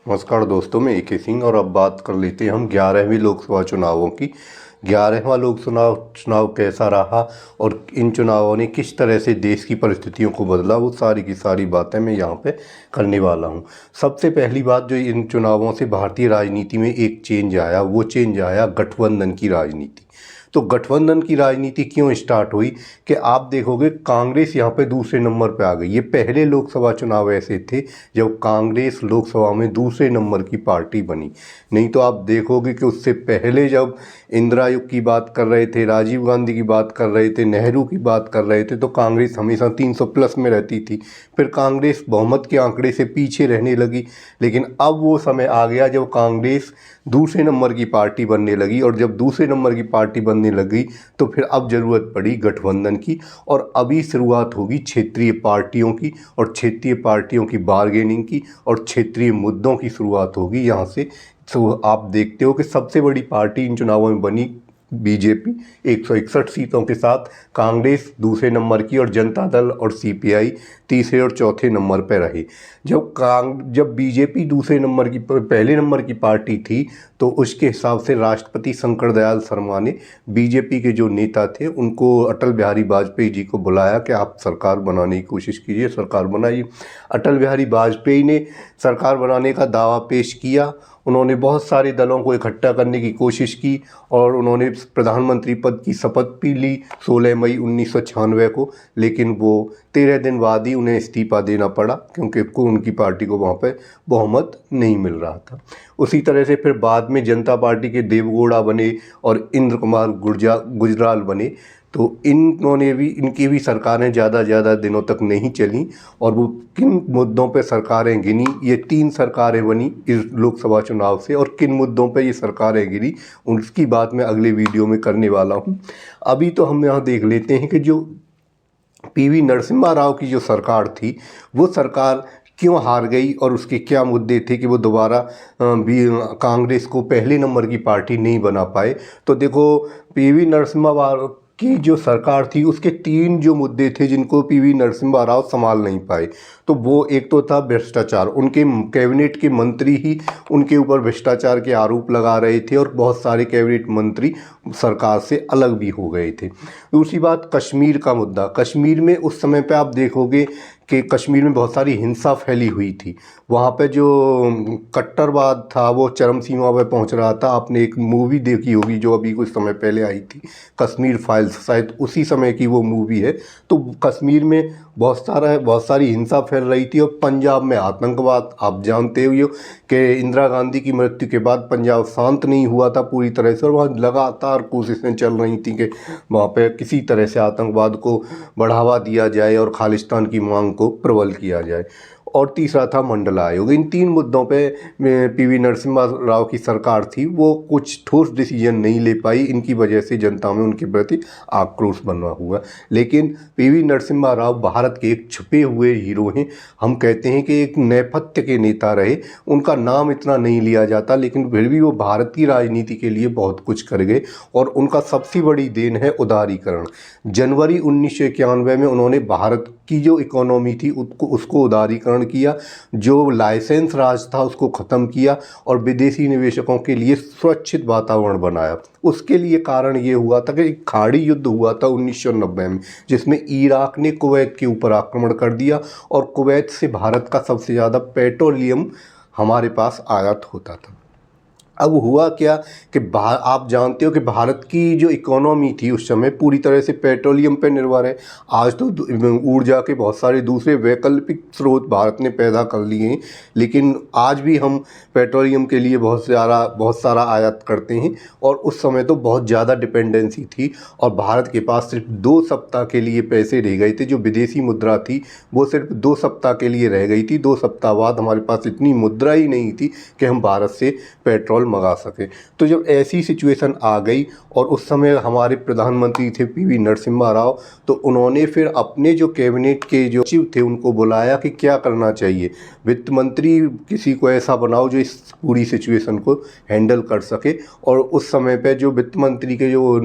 नमस्कार दोस्तों, मैं AK सिंह और अब बात कर लेते हैं हम 11वीं लोकसभा चुनावों की। 11वां लोकसभा चुनाव कैसा रहा और इन चुनावों ने किस तरह से देश की परिस्थितियों को बदला, वो सारी की सारी बातें मैं यहाँ पे करने वाला हूँ। सबसे पहली बात, जो इन चुनावों से भारतीय राजनीति में एक चेंज आया, वो चेंज आया गठबंधन की राजनीति। तो गठबंधन की राजनीति क्यों स्टार्ट हुई कि आप देखोगे कांग्रेस यहाँ पे दूसरे नंबर पे आ गई। ये पहले लोकसभा चुनाव ऐसे थे जब कांग्रेस लोकसभा में दूसरे नंबर की पार्टी बनी। नहीं तो आप देखोगे कि उससे पहले जब इंदिरा आयोग की बात कर रहे थे, राजीव गांधी की बात कर रहे थे, नेहरू की बात कर रहे थे, तो कांग्रेस हमेशा 300 प्लस में रहती थी। फिर कांग्रेस बहुमत के आंकड़े से पीछे रहने लगी। लेकिन अब वो समय आ गया जब कांग्रेस दूसरे नंबर की पार्टी बनने लगी, और जब दूसरे नंबर की पार्टी बनने लगी तो फिर अब ज़रूरत पड़ी गठबंधन की। और अभी शुरुआत होगी क्षेत्रीय पार्टियों की, और क्षेत्रीय पार्टियों की बार्गेनिंग की, और क्षेत्रीय मुद्दों की शुरुआत होगी यहाँ से। तो आप देखते हो कि सबसे बड़ी पार्टी इन चुनावों में बनी बीजेपी 161 सीटों के साथ, कांग्रेस दूसरे नंबर की, और जनता दल और CPI तीसरे और चौथे नंबर पर रहे। जब बीजेपी दूसरे नंबर की, पहले नंबर की पार्टी थी, तो उसके हिसाब से राष्ट्रपति शंकर दयाल शर्मा ने बीजेपी के जो नेता थे उनको, अटल बिहारी वाजपेयी जी को बुलाया कि आप सरकार बनाने की कोशिश कीजिए, सरकार बनाइए। अटल बिहारी वाजपेयी ने सरकार बनाने का दावा पेश किया। उन्होंने बहुत सारे दलों को इकट्ठा करने की कोशिश की और उन्होंने प्रधानमंत्री पद की शपथ भी ली 16 मई 1996 को। लेकिन वो 13 दिन बाद ही उन्हें इस्तीफा देना पड़ा, क्योंकि उनकी पार्टी को वहाँ पे बहुमत नहीं मिल रहा था। उसी तरह से फिर बाद में जनता पार्टी के देवगौड़ा बने और इंद्र कुमार गुजराल बने। तो इनकी भी सरकारें ज़्यादा दिनों तक नहीं चलीं। और वो किन मुद्दों पे सरकारें गिनी, ये 3 सरकारें बनी इस लोकसभा चुनाव से, और किन मुद्दों पे ये सरकारें गिरी उसकी बात मैं अगले वीडियो में करने वाला हूँ। अभी तो हम यहाँ देख लेते हैं कि जो PV नरसिम्हा राव की जो सरकार थी, वो सरकार क्यों हार गई और उसके क्या मुद्दे थे कि वो दोबारा भी कांग्रेस को पहले नंबर की पार्टी नहीं बना पाए। तो देखो, PV नरसिम्हा राव की जो सरकार थी उसके 3 जो मुद्दे थे जिनको PV नरसिम्हा राव संभाल नहीं पाए। तो वो एक तो था भ्रष्टाचार। उनके कैबिनेट के मंत्री ही उनके ऊपर भ्रष्टाचार के आरोप लगा रहे थे, और बहुत सारे कैबिनेट मंत्री सरकार से अलग भी हो गए थे। दूसरी बात, कश्मीर का मुद्दा। कश्मीर में उस समय पे आप देखोगे कि कश्मीर में बहुत सारी हिंसा फैली हुई थी। वहाँ पे जो कट्टरवाद था वो चरम सीमा पर पहुँच रहा था। आपने एक मूवी देखी होगी जो अभी कुछ समय पहले आई थी, कश्मीर फाइल्स, शायद उसी समय की वो मूवी है। तो कश्मीर में बहुत सारी हिंसा फैल रही थी। और पंजाब में आतंकवाद, आप जानते हो कि इंदिरा गांधी की मृत्यु के बाद पंजाब शांत नहीं हुआ था पूरी तरह से, और वहाँ लगातार कोशिशें चल रही थी कि वहाँ पे किसी तरह से आतंकवाद को बढ़ावा दिया जाए और खालिस्तान की मांग को प्रबल किया जाए। और तीसरा था मंडल आयोग। इन 3 मुद्दों पे PV नरसिम्हा राव की सरकार थी, वो कुछ ठोस डिसीजन नहीं ले पाई। इनकी वजह से जनता में उनके प्रति आक्रोश बना हुआ। लेकिन PV नरसिम्हा राव भारत के एक छुपे हुए हीरो हैं। हम कहते हैं कि एक नेपथ्य के नेता रहे। उनका नाम इतना नहीं लिया जाता, लेकिन फिर भी वो भारत की राजनीति के लिए बहुत कुछ कर गए। और उनका सबसे बड़ी देन है उदारीकरण। जनवरी 1991 में उन्होंने भारत की जो इकोनॉमी थी उसको उदारीकरण किया। जो लाइसेंस राज था उसको ख़त्म किया, और विदेशी निवेशकों के लिए सुरक्षित वातावरण बनाया। उसके लिए कारण ये हुआ था कि एक खाड़ी युद्ध हुआ था 1990 में, जिसमें इराक ने कुवैत के ऊपर आक्रमण कर दिया, और कुवैत से भारत का सबसे ज़्यादा पेट्रोलियम हमारे पास आयात होता था। अब हुआ क्या कि आप जानते हो कि भारत की जो इकोनॉमी थी उस समय पूरी तरह से पेट्रोलियम पर निर्भर है। आज तो ऊर्जा के बहुत सारे दूसरे वैकल्पिक स्रोत भारत ने पैदा कर लिए हैं, लेकिन आज भी हम पेट्रोलियम के लिए बहुत सारा आयात करते हैं। और उस समय तो बहुत ज़्यादा डिपेंडेंसी थी, और भारत के पास सिर्फ 2 सप्ताह के लिए पैसे रह गए थे। जो विदेशी मुद्रा थी वो सिर्फ 2 सप्ताह के लिए रह गई थी। 2 सप्ताह बाद हमारे पास इतनी मुद्रा ही नहीं थी कि हम भारत से पेट्रोल डगमगा सके। तो जब ऐसी सिचुएशन आ गई और उस समय हमारे प्रधानमंत्री थे पीवी नरसिम्हा राव, तो उन्होंने फिर अपने जो कैबिनेट के जो सचिव थे उनको बुलाया कि क्या करना चाहिए, वित्त मंत्री किसी को ऐसा बनाओ जो इस पूरी सिचुएशन को हैंडल कर सके। और उस समय पे जो वित्त मंत्री के जो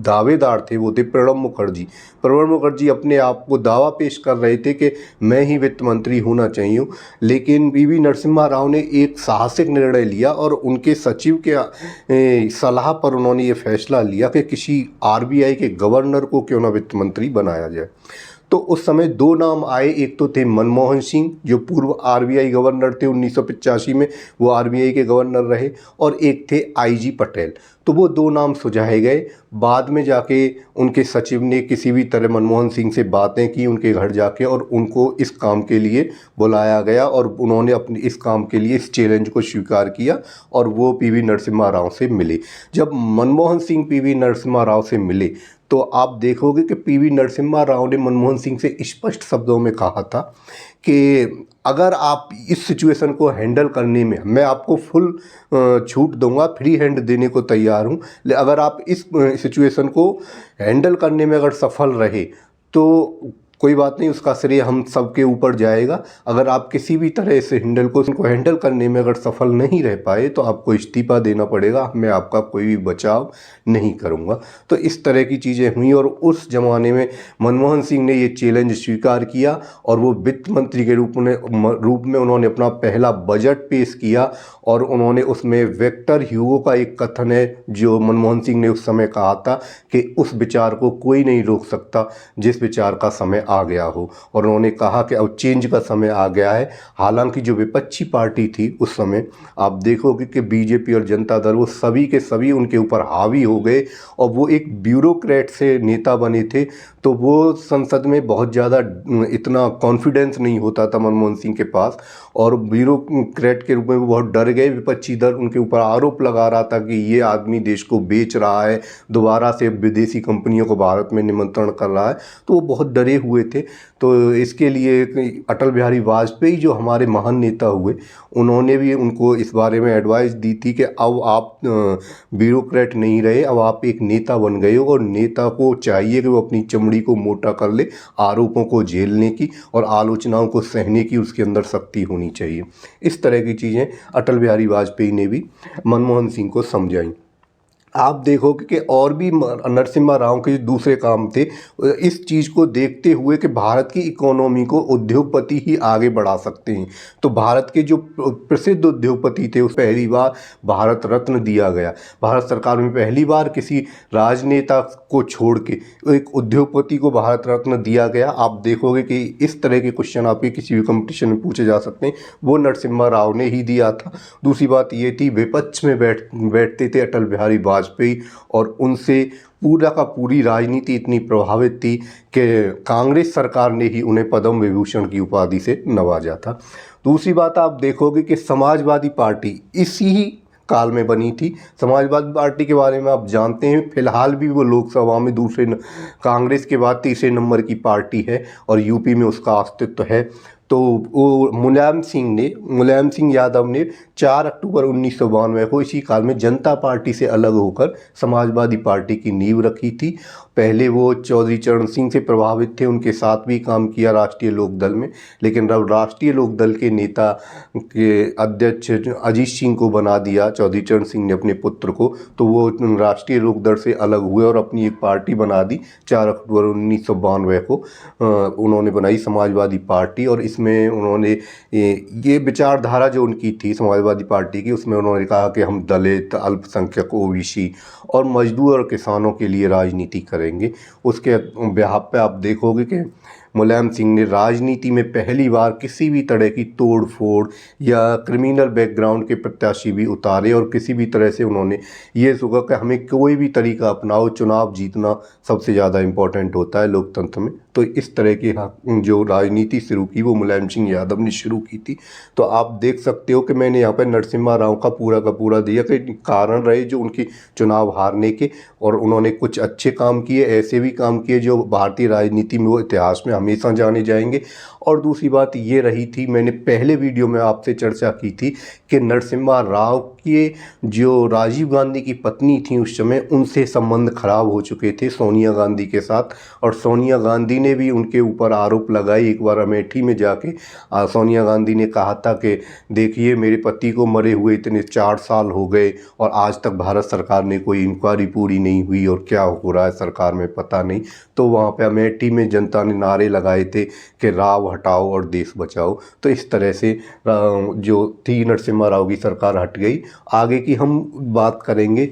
दावेदार थे वो थे प्रणब मुखर्जी। प्रणब मुखर्जी अपने आप को दावा पेश कर रहे थे कि मैं ही वित्त मंत्री होना चाहिए, लेकिन पीवी नरसिम्हा राव ने एक साहसिक निर्णय लिया और उनके सचिव के सलाह पर उन्होंने ये फैसला लिया कि किसी आरबीआई के गवर्नर को क्यों ना वित्त मंत्री बनाया जाए। तो उस समय दो नाम आए, एक तो थे मनमोहन सिंह जो पूर्व आरबीआई गवर्नर थे, 1985 में वो आरबीआई के गवर्नर रहे, और एक थे आईजी पटेल। तो वो दो नाम सुझाए गए। बाद में जाके उनके सचिव ने किसी भी तरह मनमोहन सिंह से बातें की उनके घर जाके, और उनको इस काम के लिए बुलाया गया और उन्होंने अपने इस काम के लिए इस चैलेंज को स्वीकार किया और वो पीवी नरसिम्हा राव से मिले। जब मनमोहन सिंह पीवी नरसिम्हा राव से मिले तो आप देखोगे कि पीवी नरसिम्हा राव ने मनमोहन सिंह से स्पष्ट शब्दों में कहा था कि अगर आप इस सिचुएशन को हैंडल करने में, मैं आपको फुल छूट दूंगा, फ्री हैंड देने को तैयार हूँ, अगर आप इस सिचुएशन को हैंडल करने में अगर सफल रहे तो कोई बात नहीं, उसका श्रेय हम सबके ऊपर जाएगा। अगर आप किसी भी तरह से उनको हैंडल करने में अगर सफल नहीं रह पाए तो आपको इस्तीफा देना पड़ेगा, मैं आपका कोई भी बचाव नहीं करूंगा। तो इस तरह की चीज़ें हुई और उस ज़माने में मनमोहन सिंह ने ये चैलेंज स्वीकार किया और वो वित्त मंत्री के रूप में उन्होंने अपना पहला बजट पेश किया। और उन्होंने उसमें विक्टर ह्यूगो का एक कथन है जो मनमोहन सिंह ने उस समय कहा था कि उस विचार को कोई नहीं रोक सकता जिस विचार का समय आ गया हो। और उन्होंने कहा कि अब चेंज का समय आ गया है। हालांकि जो विपक्षी पार्टी थी उस समय, आप देखोगे कि बीजेपी और जनता दल, वो सभी के सभी उनके ऊपर हावी हो गए और वो एक ब्यूरोक्रेट से नेता बने थे। तो वो संसद में बहुत ज़्यादा इतना कॉन्फिडेंस नहीं होता था मनमोहन सिंह के पास, और ब्यूरोक्रेट के रूप में वो बहुत डर गए। विपक्षी दल उनके ऊपर आरोप लगा रहा था कि ये आदमी देश को बेच रहा है, दोबारा से विदेशी कंपनियों को भारत में निमंत्रण कर रहा है। तो वो बहुत डरे हुए थे। तो इसके लिए अटल बिहारी वाजपेयी जो हमारे महान नेता हुए, उन्होंने भी उनको इस बारे में एडवाइस दी थी कि अब आप ब्यूरोक्रेट नहीं रहे, अब आप एक नेता बन गए हो और नेता को चाहिए कि वो अपनी चमड़ी को मोटा कर ले, आरोपों को झेलने की और आलोचनाओं को सहने की उसके अंदर शक्ति होनी चाहिए। इस तरह की चीज़ें अटल बिहारी वाजपेयी ने भी मनमोहन सिंह को समझाई। आप देखोगे कि और भी नरसिम्हा राव के दूसरे काम थे इस चीज़ को देखते हुए कि भारत की इकोनॉमी को उद्योगपति ही आगे बढ़ा सकते हैं। तो भारत के जो प्रसिद्ध उद्योगपति थे उस पहली बार भारत रत्न दिया गया। भारत सरकार में पहली बार किसी राजनेता को छोड़ के एक उद्योगपति को भारत रत्न दिया गया। आप देखोगे कि इस तरह के क्वेश्चन आपके किसी भी कंपटीशन में पूछे जा सकते हैं, वो नरसिम्हा राव ने ही दिया था। दूसरी बात ये थी, विपक्ष में बैठते थे अटल बिहारी वाजपेयी और उनसे पूरा का पूरी राजनीति इतनी प्रभावित थी कि कांग्रेस सरकार ने ही उन्हें पद्म विभूषण की उपाधि से नवाजा था। दूसरी बात आप देखोगे कि समाजवादी पार्टी इसी काल में बनी थी। समाजवादी पार्टी के बारे में आप जानते हैं, फिलहाल भी वो लोकसभा में कांग्रेस के बाद तीसरे नंबर की पार्टी है और यूपी में उसका अस्तित्व है। तो वो मुलायम सिंह यादव ने 4 अक्टूबर 1992 को इसी काल में जनता पार्टी से अलग होकर समाजवादी पार्टी की नींव रखी थी। पहले वो चौधरी चरण सिंह से प्रभावित थे, उनके साथ भी काम किया राष्ट्रीय लोकदल में, लेकिन जब राष्ट्रीय लोकदल के नेता के अध्यक्ष अजीत सिंह को बना दिया चौधरी चरण सिंह ने अपने पुत्र को, तो वो राष्ट्रीय लोकदल से अलग हुए और अपनी एक पार्टी बना दी। 4 अक्टूबर 1992 को उन्होंने बनाई समाजवादी पार्टी और इसमें उन्होंने ये विचारधारा जो उनकी थी समाजवादी पार्टी की, उसमें उन्होंने कहा कि हम दलित, अल्पसंख्यक, ओबीसी और मजदूर और किसानों के लिए राजनीति करेंगे। उसके बिहाफ पे आप देखोगे कि मुलायम सिंह ने राजनीति में पहली बार किसी भी तरह की तोड़ फोड़ या क्रिमिनल बैकग्राउंड के प्रत्याशी भी उतारे और किसी भी तरह से उन्होंने ये सोचा कि हमें कोई भी तरीका अपनाओ, चुनाव जीतना सबसे ज़्यादा इम्पोर्टेंट होता है लोकतंत्र में। तो इस तरह की जो राजनीति शुरू की वो मुलायम सिंह यादव ने शुरू की थी। तो आप देख सकते हो कि मैंने यहाँ पर नरसिम्हा राव का पूरा दिया कि कारण रहे जो उनकी चुनाव हारने के, और उन्होंने कुछ अच्छे काम किए, ऐसे भी काम किए जो भारतीय राजनीति में वो इतिहास में हमेशा जाने जाएंगे। और दूसरी बात ये रही थी, मैंने पहले वीडियो में आपसे चर्चा की थी कि नरसिम्हा राव के जो राजीव गांधी की पत्नी थी उस समय, उनसे संबंध खराब हो चुके थे सोनिया गांधी के साथ, और सोनिया गांधी ने भी उनके ऊपर आरोप लगाई। एक बार अमेठी में जाके सोनिया गांधी ने कहा था कि देखिए मेरे पति को मरे हुए इतने 4 साल हो गए और आज तक भारत सरकार ने कोई इंक्वायरी पूरी नहीं हुई और क्या हो रहा है सरकार में पता नहीं। तो वहाँ पे अमेठी में जनता ने नारे लगाए थे कि राव हटाओ और देश बचाओ। तो इस तरह से जो थी नरसिम्हा राव की सरकार हट गई। आगे की हम बात करेंगे।